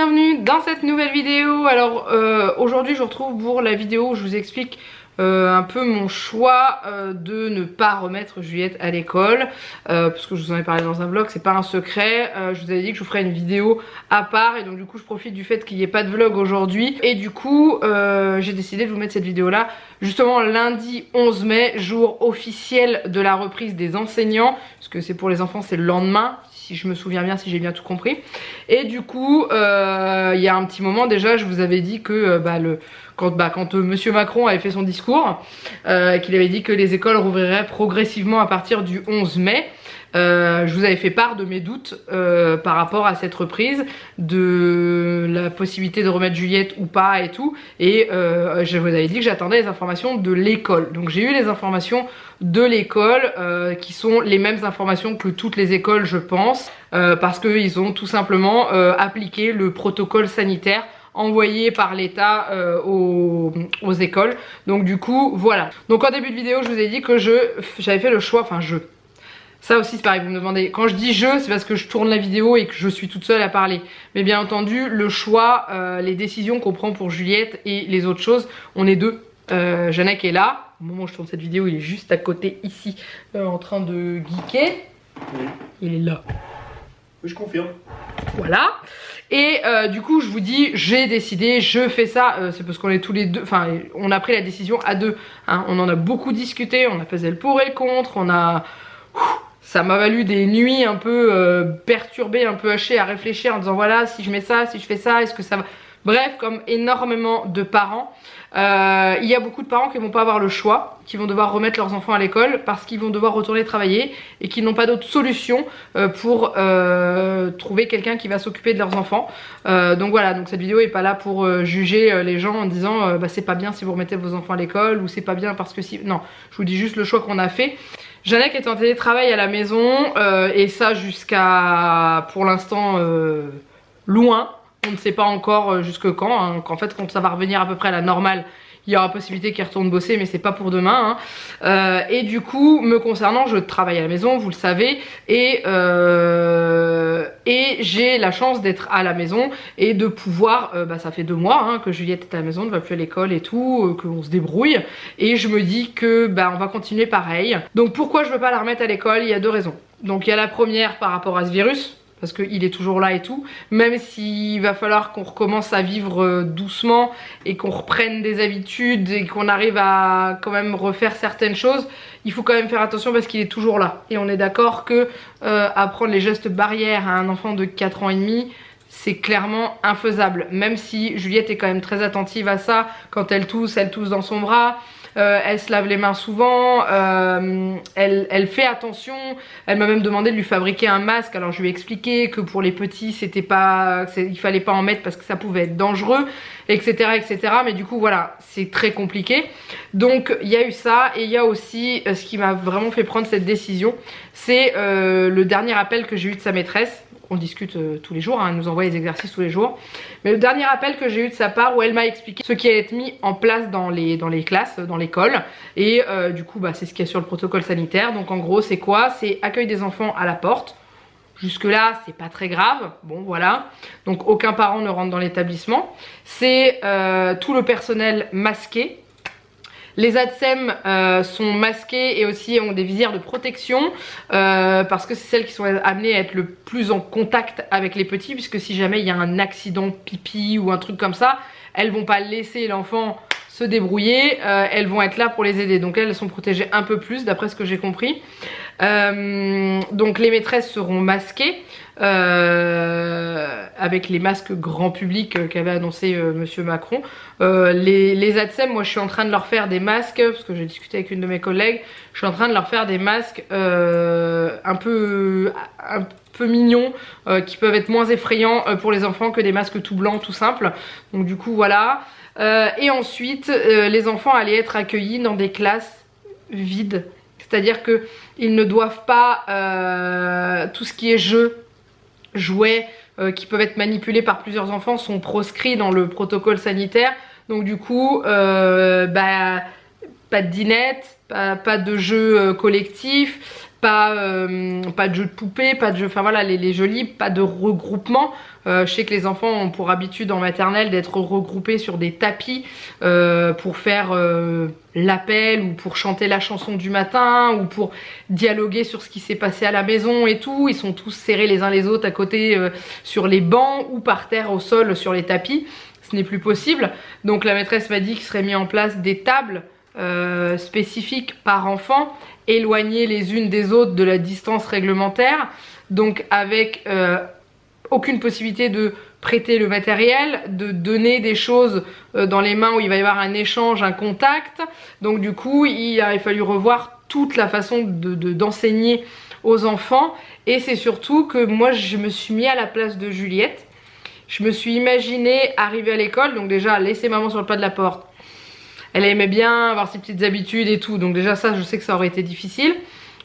bienvenue dans cette nouvelle vidéo. Alors aujourd'hui je vous retrouve pour la vidéo où je vous explique un peu mon choix de ne pas remettre Juliette à l'école, parce que je vous en ai parlé dans un vlog, c'est pas un secret. Je vous avais dit que je vous ferais une vidéo à part et donc du coup je profite du fait qu'il n'y ait pas de vlog aujourd'hui et du coup j'ai décidé de vous mettre cette vidéo là justement lundi 11 mai, jour officiel de la reprise des enseignants, parce que c'est pour les enfants, c'est le lendemain si je me souviens bien, si j'ai bien tout compris. Et du coup il y a un petit moment déjà je vous avais dit que quand monsieur Macron avait fait son discours, qu'il avait dit que les écoles rouvriraient progressivement à partir du 11 mai, je vous avais fait part de mes doutes par rapport à cette reprise, de la possibilité de remettre Juliette ou pas et tout, et je vous avais dit que j'attendais les informations de l'école. Donc j'ai eu les informations de l'école qui sont les mêmes informations que toutes les écoles je pense, parce qu'ils ont tout simplement appliqué le protocole sanitaire envoyé par l'État aux écoles. Donc du coup voilà. Donc en début de vidéo je vous ai dit que j'avais fait le choix, ça aussi c'est pareil, vous me demandez, quand je dis je c'est parce que je tourne la vidéo et que je suis toute seule à parler, mais bien entendu le choix, les décisions qu'on prend pour Juliette et les autres choses, on est deux. Janek est là, au moment où je tourne cette vidéo il est juste à côté ici, en train de geeker. Oui. Il est là. Oui, je confirme. Voilà. Et du coup je vous dis, j'ai décidé, je fais ça, c'est parce qu'on est tous les deux, on a pris la décision à deux, hein. On en a beaucoup discuté, on a pesé le pour et le contre, ça m'a valu des nuits un peu perturbées, un peu hachées à réfléchir en disant voilà, si je mets ça, si je fais ça, est-ce que ça va... Bref, comme énormément de parents, il y a beaucoup de parents qui vont pas avoir le choix, qui vont devoir remettre leurs enfants à l'école parce qu'ils vont devoir retourner travailler et qui n'ont pas d'autre solution pour trouver quelqu'un qui va s'occuper de leurs enfants. Donc voilà, donc cette vidéo est pas là pour juger les gens en disant c'est pas bien si vous remettez vos enfants à l'école ou c'est pas bien parce que si... Non, je vous dis juste le choix qu'on a fait. Janek est en télétravail à la maison et ça jusqu'à pour l'instant loin. On ne sait pas encore jusque quand, hein. Qu'en fait quand ça va revenir à peu près à la normale, il y aura possibilité qu'il retourne bosser, mais c'est pas pour demain, hein. Et du coup, me concernant, je travaille à la maison, vous le savez, et j'ai la chance d'être à la maison et de pouvoir, ça fait 2 mois hein, que Juliette est à la maison, ne va plus à l'école et tout, qu'on se débrouille, et je me dis que on va continuer pareil. Donc pourquoi je veux pas la remettre à l'école? Il y a 2 raisons. Donc il y a la première par rapport à ce virus, parce qu'il est toujours là et tout, même s'il va falloir qu'on recommence à vivre doucement et qu'on reprenne des habitudes et qu'on arrive à quand même refaire certaines choses, il faut quand même faire attention parce qu'il est toujours là. Et on est d'accord que apprendre les gestes barrières à un enfant de 4 ans et demi, c'est clairement infaisable. Même si Juliette est quand même très attentive à ça, quand elle tousse dans son bras. Elle se lave les mains souvent, elle fait attention, elle m'a même demandé de lui fabriquer un masque. Alors je lui ai expliqué que pour les petits c'était pas, il fallait pas en mettre parce que ça pouvait être dangereux, etc., etc. Mais du coup voilà, c'est très compliqué. Donc il y a eu ça, et il y a aussi ce qui m'a vraiment fait prendre cette décision, c'est le dernier appel que j'ai eu de sa maîtresse. On discute tous les jours, hein, elle nous envoie les exercices tous les jours. Mais le dernier appel que j'ai eu de sa part, où elle m'a expliqué ce qui allait être mis en place dans les classes, dans l'école. Et du coup, c'est ce qu'il y a sur le protocole sanitaire. Donc en gros, c'est quoi? C'est accueil des enfants à la porte. Jusque là, c'est pas très grave. Bon, voilà. Donc aucun parent ne rentre dans l'établissement. C'est tout le personnel masqué. Les ATSEM sont masqués et aussi ont des visières de protection parce que c'est celles qui sont amenées à être le plus en contact avec les petits, puisque si jamais il y a un accident pipi ou un truc comme ça, elles vont pas laisser l'enfant se débrouiller, elles vont être là pour les aider. Donc elles sont protégées un peu plus d'après ce que j'ai compris. Donc les maîtresses seront masquées avec les masques grand public qu'avait annoncé monsieur Macron. Les ATSEM, moi je suis en train de leur faire des masques, parce que j'ai discuté avec une de mes collègues, je suis en train de leur faire des masques un peu mignons, qui peuvent être moins effrayants pour les enfants que des masques tout blancs tout simples. Donc du coup voilà. Et ensuite les enfants allaient être accueillis dans des classes vides. C'est-à-dire qu'ils ne doivent pas, tout ce qui est jouets qui peuvent être manipulés par plusieurs enfants sont proscrits dans le protocole sanitaire. Donc du coup, pas de dinette, pas de jeux collectifs, pas de jeux de poupée, pas de jeux, enfin voilà, les jeux libres, pas de regroupement. Je sais que les enfants ont pour habitude en maternelle d'être regroupés sur des tapis pour faire l'appel ou pour chanter la chanson du matin ou pour dialoguer sur ce qui s'est passé à la maison et tout. Ils sont tous serrés les uns les autres à côté sur les bancs ou par terre au sol sur les tapis. Ce n'est plus possible. Donc la maîtresse m'a dit qu'il serait mis en place des tables spécifiques par enfant, éloignées les unes des autres de la distance réglementaire, donc avec aucune possibilité de prêter le matériel, de donner des choses dans les mains où il va y avoir un échange, un contact. Donc du coup il a fallu revoir toute la façon d'enseigner aux enfants, et c'est surtout que moi je me suis mis à la place de Juliette. Je me suis imaginée arriver à l'école, donc déjà laisser maman sur le pas de la porte. Elle aimait bien avoir ses petites habitudes et tout, donc déjà ça je sais que ça aurait été difficile.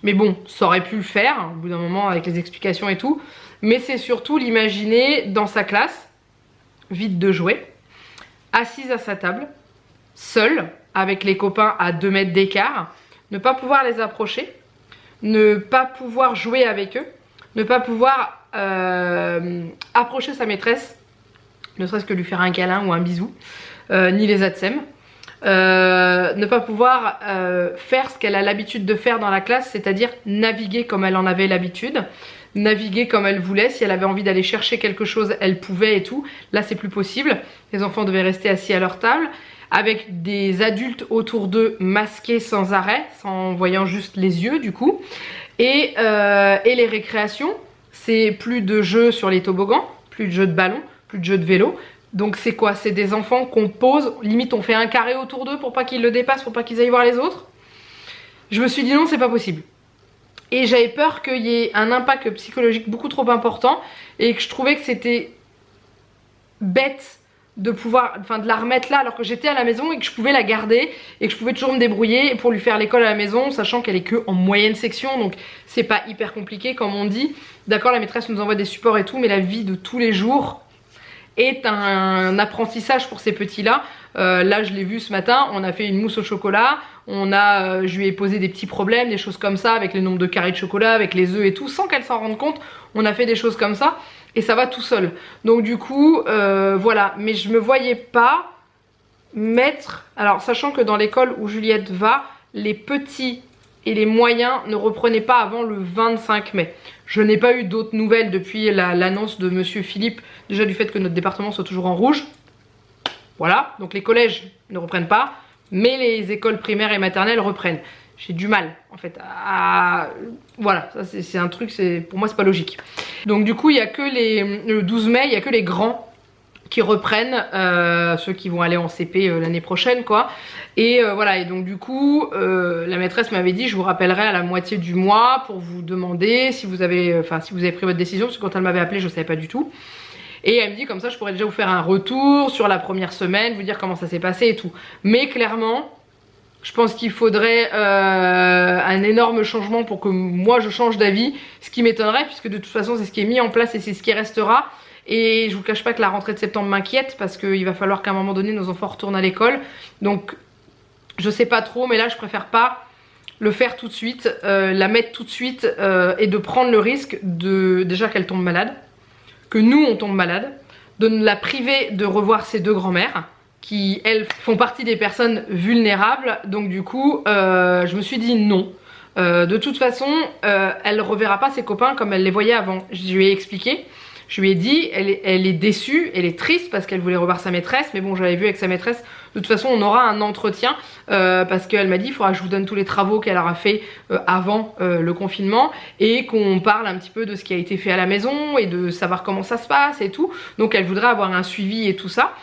Mais bon, ça aurait pu le faire au bout d'un moment avec les explications et tout. Mais c'est surtout l'imaginer dans sa classe, vide de jouets, assise à sa table, seule, avec les copains à 2 mètres d'écart, ne pas pouvoir les approcher, ne pas pouvoir jouer avec eux, ne pas pouvoir approcher sa maîtresse, ne serait-ce que lui faire un câlin ou un bisou, ni les ATSEM. Ne pas pouvoir faire ce qu'elle a l'habitude de faire dans la classe, c'est-à-dire naviguer comme elle en avait l'habitude, naviguer comme elle voulait. Si elle avait envie d'aller chercher quelque chose, elle pouvait et tout. Là c'est plus possible, les enfants devaient rester assis à leur table avec des adultes autour d'eux masqués sans arrêt, en voyant juste les yeux du coup. Et les récréations, c'est plus de jeux sur les toboggans, plus de jeux de ballon, plus de jeux de vélo. Donc c'est quoi? C'est des enfants qu'on pose, limite on fait un carré autour d'eux pour pas qu'ils le dépassent, pour pas qu'ils aillent voir les autres. Je me suis dit non, c'est pas possible. Et j'avais peur qu'il y ait un impact psychologique beaucoup trop important, et que je trouvais que c'était bête de pouvoir, enfin de la remettre là alors que j'étais à la maison et que je pouvais la garder et que je pouvais toujours me débrouiller pour lui faire l'école à la maison, sachant qu'elle est que en moyenne section, donc c'est pas hyper compliqué comme on dit. D'accord, la maîtresse nous envoie des supports et tout, mais la vie de tous les jours est un apprentissage pour ces petits là. Là je l'ai vu ce matin, on a fait une mousse au chocolat, je lui ai posé des petits problèmes, des choses comme ça avec les nombres de carrés de chocolat, avec les œufs et tout, sans qu'elle s'en rende compte. On a fait des choses comme ça et ça va tout seul. Donc du coup voilà, mais je me voyais pas mettre, alors sachant que dans l'école où Juliette va, les petits et les moyens ne reprenaient pas avant le 25 mai. Je n'ai pas eu d'autres nouvelles depuis l'annonce de Monsieur Philippe, déjà du fait que notre département soit toujours en rouge. Voilà, donc les collèges ne reprennent pas, mais les écoles primaires et maternelles reprennent. J'ai du mal en fait à... Voilà, ça c'est un truc, pour moi c'est pas logique. Donc du coup il y a que le 12 mai, il y a que les grands qui reprennent, ceux qui vont aller en CP l'année prochaine quoi. Et voilà, et donc du coup la maîtresse m'avait dit je vous rappellerai à la moitié du mois pour vous demander si vous avez pris votre décision, parce que quand elle m'avait appelé je savais pas du tout. Et elle me dit comme ça je pourrais déjà vous faire un retour sur la première semaine, vous dire comment ça s'est passé et tout. Mais clairement je pense qu'il faudrait un énorme changement pour que moi je change d'avis, ce qui m'étonnerait puisque de toute façon c'est ce qui est mis en place et c'est ce qui restera. Et je vous cache pas que la rentrée de septembre m'inquiète parce qu'il va falloir qu'à un moment donné nos enfants retournent à l'école. Donc je sais pas trop, mais là je préfère pas le faire tout de suite, la mettre tout de suite et de prendre le risque de déjà qu'elle tombe malade, que nous on tombe malade, de la priver de revoir ses 2 grands-mères qui elles font partie des personnes vulnérables. Donc du coup je me suis dit non. De toute façon elle reverra pas ses copains comme elle les voyait avant. Je lui ai expliqué. Je lui ai dit, elle est déçue, elle est triste parce qu'elle voulait revoir sa maîtresse, mais bon j'avais vu avec sa maîtresse, de toute façon on aura un entretien parce qu'elle m'a dit il faudra que je vous donne tous les travaux qu'elle aura fait avant le confinement et qu'on parle un petit peu de ce qui a été fait à la maison et de savoir comment ça se passe et tout. Donc elle voudrait avoir un suivi et tout ça.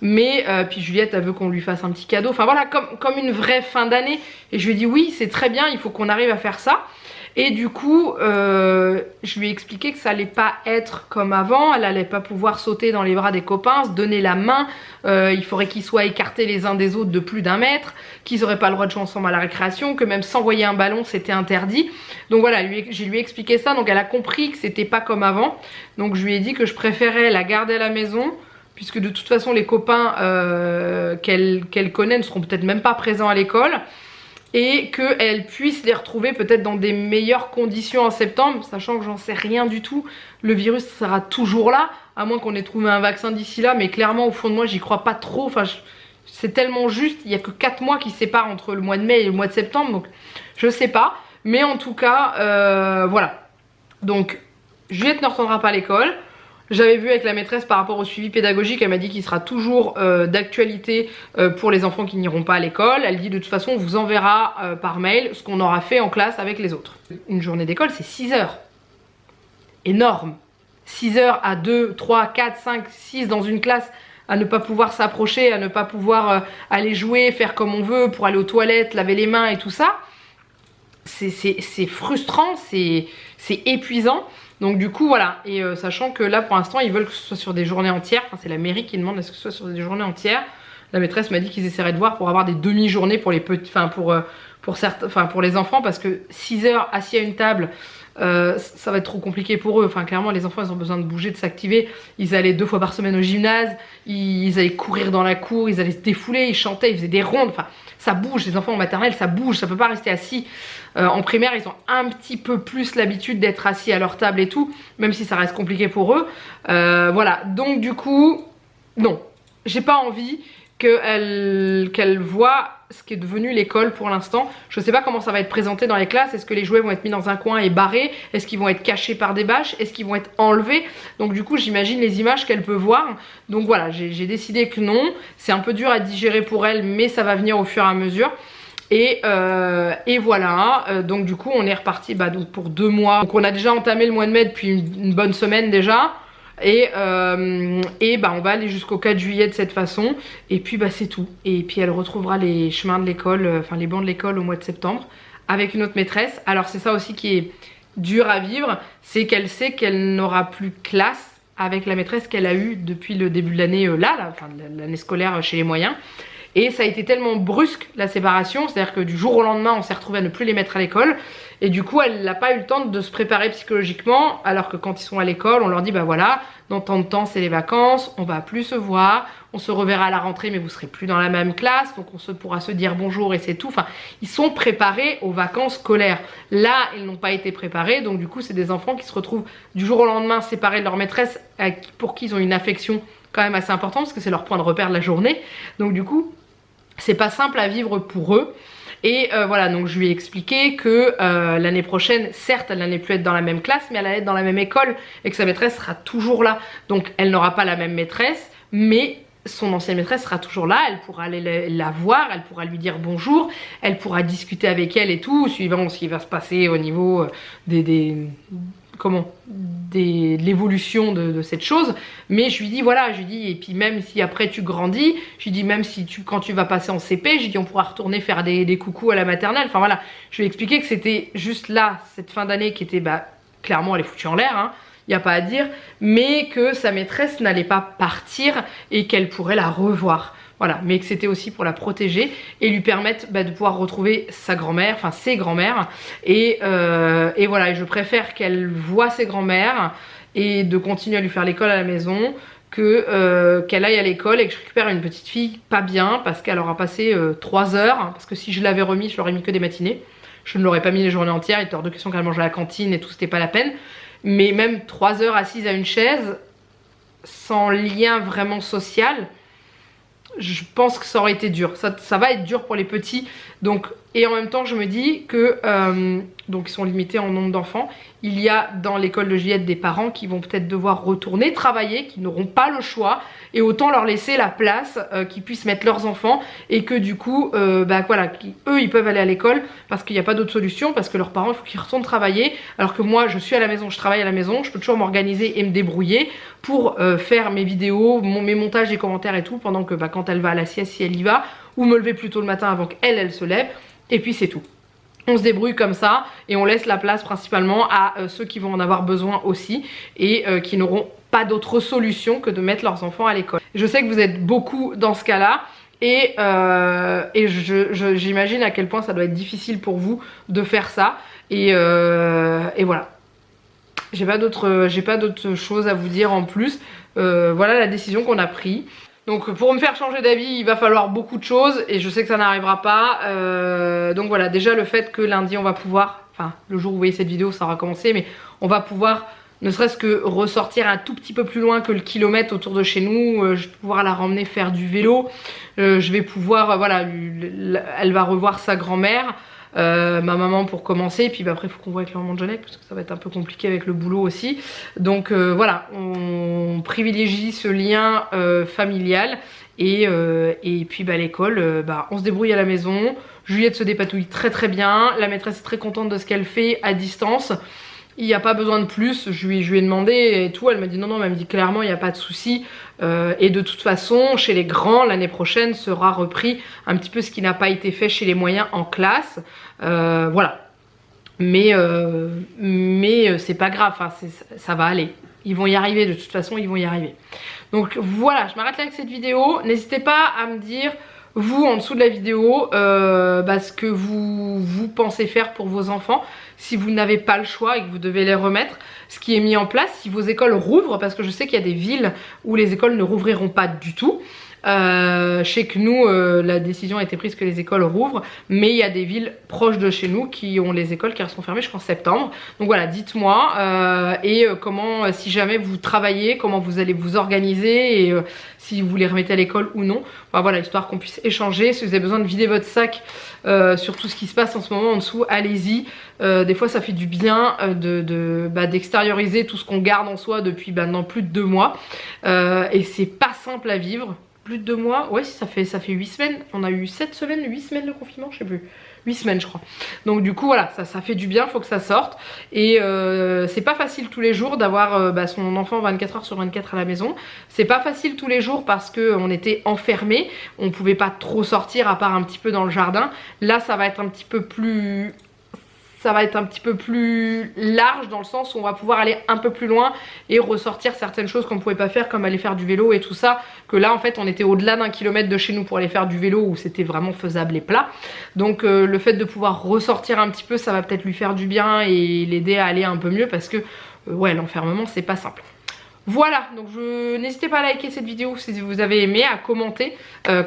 Mais puis Juliette elle veut qu'on lui fasse un petit cadeau, enfin voilà, comme une vraie fin d'année. Et je lui ai dit oui c'est très bien, il faut qu'on arrive à faire ça. Et du coup, je lui ai expliqué que ça allait pas être comme avant, elle allait pas pouvoir sauter dans les bras des copains, se donner la main, il faudrait qu'ils soient écartés les uns des autres de plus d'1 mètre, qu'ils auraient pas le droit de jouer ensemble à la récréation, que même s'envoyer un ballon c'était interdit. Donc voilà, je lui ai expliqué ça, donc elle a compris que c'était pas comme avant. Donc je lui ai dit que je préférais la garder à la maison, puisque de toute façon les copains qu'elle connaît ne seront peut-être même pas présents à l'école. et qu'elle puisse les retrouver peut-être dans des meilleures conditions en septembre, sachant que j'en sais rien du tout. Le virus sera toujours là, à moins qu'on ait trouvé un vaccin d'ici là, mais clairement au fond de moi j'y crois pas trop. Enfin, c'est tellement juste, il n'y a que 4 mois qui séparent entre le mois de mai et le mois de septembre, donc je sais pas. Mais en tout cas, voilà. Donc Juliette ne retournera pas à l'école. J'avais vu avec la maîtresse par rapport au suivi pédagogique, elle m'a dit qu'il sera toujours d'actualité pour les enfants qui n'iront pas à l'école. Elle dit de toute façon on vous enverra par mail ce qu'on aura fait en classe avec les autres. Une journée d'école c'est 6 heures. Énorme. 6 heures à 2, 3, 4, 5, 6 dans une classe, à ne pas pouvoir s'approcher, à ne pas pouvoir aller jouer, faire comme on veut pour aller aux toilettes, laver les mains et tout ça. C'est frustrant, c'est épuisant. Donc du coup voilà, et sachant que là pour l'instant ils veulent que ce soit sur des journées entières, enfin c'est la mairie qui demande à ce que ce soit sur des journées entières. La maîtresse m'a dit qu'ils essaieraient de voir pour avoir des demi-journées pour les petits, enfin pour les enfants, parce que 6 heures assis à une table, ça va être trop compliqué pour eux. Enfin clairement les enfants ils ont besoin de bouger, de s'activer. Ils allaient 2 fois par semaine au gymnase, ils allaient courir dans la cour, ils allaient se défouler, ils chantaient, ils faisaient des rondes, enfin ça bouge, les enfants en maternelle ça bouge, ça peut pas rester assis. En primaire ils ont un petit peu plus l'habitude d'être assis à leur table et tout, même si ça reste compliqué pour eux. Voilà, donc du coup non, j'ai pas envie qu'elle voit ce qui est devenu l'école pour l'instant. Je sais pas comment ça va être présenté dans les classes. Est-ce que les jouets vont être mis dans un coin et barrés? Est-ce qu'ils vont être cachés par des bâches? Est-ce qu'ils vont être enlevés? Donc du coup j'imagine les images qu'elle peut voir. Donc voilà, j'ai décidé que non. C'est un peu dur à digérer pour elle, mais ça va venir au fur et à mesure. Et voilà, donc du coup on est reparti donc pour 2 mois. Donc on a déjà entamé le mois de mai depuis une bonne semaine déjà. Et on va aller jusqu'au 4 juillet de cette façon. Et puis c'est tout. Et puis elle retrouvera les chemins de l'école, enfin les bancs de l'école au mois de septembre avec une autre maîtresse. Alors c'est ça aussi qui est dur à vivre, c'est qu'elle sait qu'elle n'aura plus classe avec la maîtresse qu'elle a eue depuis le début de l'année enfin l'année scolaire chez les moyens. Et ça a été tellement brusque la séparation, c'est-à-dire que du jour au lendemain on s'est retrouvé à ne plus les mettre à l'école. Et du coup elle n'a pas eu le temps de se préparer psychologiquement, alors que quand ils sont à l'école on leur dit voilà, dans tant de temps c'est les vacances, on va plus se voir, on se reverra à la rentrée mais vous serez plus dans la même classe, donc on pourra se dire bonjour et c'est tout. Enfin ils sont préparés aux vacances scolaires. Là ils n'ont pas été préparés, donc du coup c'est des enfants qui se retrouvent du jour au lendemain séparés de leur maîtresse, pour qui ils ont une affection quand même assez importante parce que c'est leur point de repère de la journée. Donc du coup c'est pas simple à vivre pour eux. Et voilà, donc je lui ai expliqué que l'année prochaine, certes elle n'allait plus être dans la même classe, mais elle allait être dans la même école et que sa maîtresse sera toujours là. Donc elle n'aura pas la même maîtresse, mais son ancienne maîtresse sera toujours là, elle pourra aller la voir, elle pourra lui dire bonjour, elle pourra discuter avec elle et tout, suivant ce qui va se passer au niveau de l'évolution de cette chose. Mais je lui dis voilà, je lui dis, et puis même si après tu grandis, je lui dis même si quand tu vas passer en CP, je lui dis on pourra retourner faire des coucous à la maternelle. Enfin voilà, je lui ai expliqué que c'était juste là, cette fin d'année qui était clairement elle est foutue en l'air, hein, il n'y a pas à dire, mais que sa maîtresse n'allait pas partir et qu'elle pourrait la revoir. Voilà, mais que c'était aussi pour la protéger et lui permettre de pouvoir retrouver sa grand-mère, enfin ses grands-mères. Et voilà, et je préfère qu'elle voie ses grands-mères et de continuer à lui faire l'école à la maison que qu'elle aille à l'école et que je récupère une petite fille pas bien parce qu'elle aura passé 3 heures. Parce que si je l'avais remis, je l'aurais mis que des matinées. Je ne l'aurais pas mis les journées entières, il était hors de question qu'elle mange à la cantine et tout, c'était pas la peine. Mais même 3 heures assise à une chaise, sans lien vraiment social, je pense que ça aurait été dur. Ça va être dur pour les petits. Donc, et en même temps je me dis que donc ils sont limités en nombre d'enfants. Il y a dans l'école de Juliette des parents qui vont peut-être devoir retourner travailler, qui n'auront pas le choix, et autant leur laisser la place, qu'ils puissent mettre leurs enfants, et que du coup voilà, eux ils peuvent aller à l'école parce qu'il n'y a pas d'autre solution, parce que leurs parents il faut qu'ils retournent travailler, alors que moi je suis à la maison, je travaille à la maison, je peux toujours m'organiser et me débrouiller pour faire mes vidéos, mes montages, les commentaires et tout, pendant que quand elle va à la sieste, si elle y va, ou me lever plus tôt le matin avant qu'elle se lève, et puis c'est tout. On se débrouille comme ça et on laisse la place principalement à ceux qui vont en avoir besoin aussi et qui n'auront pas d'autre solution que de mettre leurs enfants à l'école. Je sais que vous êtes beaucoup dans ce cas-là et j'imagine à quel point ça doit être difficile pour vous de faire ça et voilà. J'ai pas d'autre chose à vous dire en plus. Voilà la décision qu'on a prise. Donc pour me faire changer d'avis, il va falloir beaucoup de choses et je sais que ça n'arrivera pas. Donc voilà, déjà le fait que lundi on va pouvoir, enfin le jour où vous voyez cette vidéo ça aura commencé, mais on va pouvoir ne serait-ce que ressortir un tout petit peu plus loin que le kilomètre autour de chez nous. Je vais pouvoir la ramener faire du vélo. Je vais pouvoir, voilà, elle va revoir sa grand-mère. Ma maman pour commencer, et puis bah, après il faut qu'on voit avec la maman de Jeannette parce que ça va être un peu compliqué avec le boulot aussi. Donc voilà, on privilégie ce lien familial et puis bah, l'école, bah, on se débrouille à la maison. Juliette se dépatouille très très bien, la maîtresse est très contente de ce qu'elle fait à distance. Il n'y a pas besoin de plus, je lui ai demandé et tout, elle m'a dit non, elle me dit clairement il n'y a pas de souci. Et de toute façon, chez les grands, l'année prochaine sera repris un petit peu ce qui n'a pas été fait chez les moyens en classe. Voilà. Mais c'est pas grave, enfin, ça va aller. Ils vont y arriver, de toute façon, ils vont y arriver. Donc voilà, je m'arrête là avec cette vidéo. N'hésitez pas à me dire, vous, en dessous de la vidéo, ce que vous pensez faire pour vos enfants. Si vous n'avez pas le choix et que vous devez les remettre, ce qui est mis en place, si vos écoles rouvrent, parce que je sais qu'il y a des villes où les écoles ne rouvriront pas du tout. Je sais que nous, la décision a été prise que les écoles rouvrent, mais il y a des villes proches de chez nous qui ont les écoles qui resteront fermées jusqu'en septembre. Donc voilà, dites-moi comment, si jamais vous travaillez, comment vous allez vous organiser et si vous les remettez à l'école ou non. Enfin, voilà, histoire qu'on puisse échanger. Si vous avez besoin de vider votre sac sur tout ce qui se passe en ce moment en dessous, allez-y. Des fois ça fait du bien d'extérioriser tout ce qu'on garde en soi depuis maintenant plus de 2 mois et c'est pas simple à vivre. Plus de 2 mois, ouais, ça fait 8 semaines, on a eu 7 semaines, 8 semaines de confinement, je sais plus, 8 semaines je crois. Donc du coup voilà, ça fait du bien, faut que ça sorte. Et c'est pas facile tous les jours d'avoir son enfant 24 h sur 24 à la maison. C'est pas facile tous les jours parce qu'on était enfermés, on pouvait pas trop sortir à part un petit peu dans le jardin. Là ça va être un petit peu plus... large dans le sens où on va pouvoir aller un peu plus loin et ressortir certaines choses qu'on ne pouvait pas faire comme aller faire du vélo et tout ça, que là en fait on était au-delà d'1 kilomètre de chez nous pour aller faire du vélo où c'était vraiment faisable et plat. Donc le fait de pouvoir ressortir un petit peu, ça va peut-être lui faire du bien et l'aider à aller un peu mieux parce que ouais, l'enfermement c'est pas simple. Voilà, donc n'hésitez pas à liker cette vidéo si vous avez aimé, à commenter,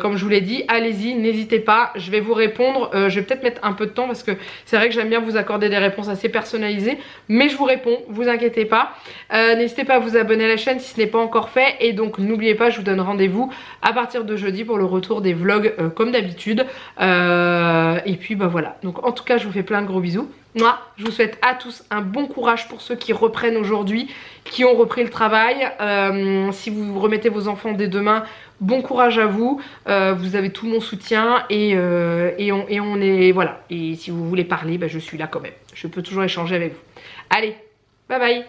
comme je vous l'ai dit, allez-y, n'hésitez pas, je vais vous répondre, je vais peut-être mettre un peu de temps parce que c'est vrai que j'aime bien vous accorder des réponses assez personnalisées, mais je vous réponds, vous inquiétez pas. N'hésitez pas à vous abonner à la chaîne si ce n'est pas encore fait, et donc n'oubliez pas, je vous donne rendez-vous à partir de jeudi pour le retour des vlogs comme d'habitude, et puis bah voilà, donc en tout cas je vous fais plein de gros bisous. Moi, je vous souhaite à tous un bon courage pour ceux qui reprennent aujourd'hui, qui ont repris le travail. Si vous remettez vos enfants dès demain, bon courage à vous. Vous avez tout mon soutien et on est... Voilà. Et si vous voulez parler, je suis là quand même. Je peux toujours échanger avec vous. Allez, bye bye.